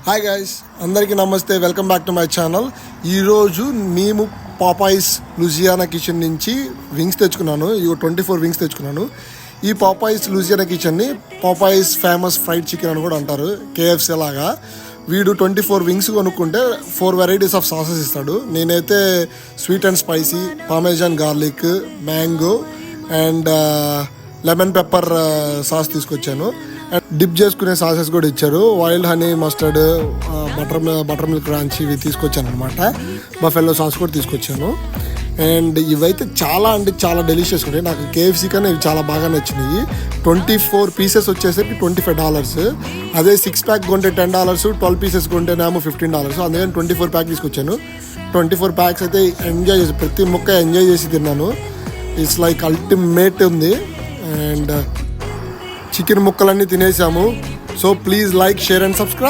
Hi guys, అందరికీ నమస్తే. Welcome back to my channel. ఈరోజు మేము పాపాయిస్ లూజియానా కిచెన్ నుంచి వింగ్స్ తెచ్చుకున్నాను. 24 వింగ్స్ తెచ్చుకున్నాను. ఈ పాపాయిస్ లూజియానా కిచెన్ని పాపాయిస్ ఫేమస్ ఫ్రైడ్ చికెన్ అని కూడా అంటారు, కేఎఫ్సీ లాగా. వీడు 24 వింగ్స్ కొనుక్కుంటే 4 వెరైటీస్ ఆఫ్ సాసెస్ ఇస్తాడు. నేనైతే sweet and spicy, parmesan garlic, mango and lemon pepper sauce తీసుకొచ్చాను. అండ్ డిప్ చేసుకునే సాసెస్ కూడా ఇచ్చారు. Wild honey, mustard, butter milk crunch ఇవి తీసుకొచ్చాను అనమాట. బఫెల్లో సాస్ కూడా తీసుకొచ్చాను. అండ్ ఇవైతే చాలా డెలిషియస్ ఉంటాయి. నాకు కేఎఫ్సీ కన్నా ఇవి చాలా బాగా నచ్చినాయి. 24 పీసెస్ వచ్చేసరికి $25. అదే 6 ప్యాక్ కొంటే $10, 12 పీసెస్ కొంటేనేమో $15. అందుకని 24 ప్యాక్ తీసుకొచ్చాను. 24 ప్యాక్స్ అయితే ఎంజాయ్ చేసి, ప్రతి ముక్క ఎంజాయ్ చేసి తిన్నాను. ఇట్స్ లైక్ అల్టిమేట్ ఉంది. అండ్ చికెన్ ముక్కలన్నీ తినేసాము. So please like, share and subscribe.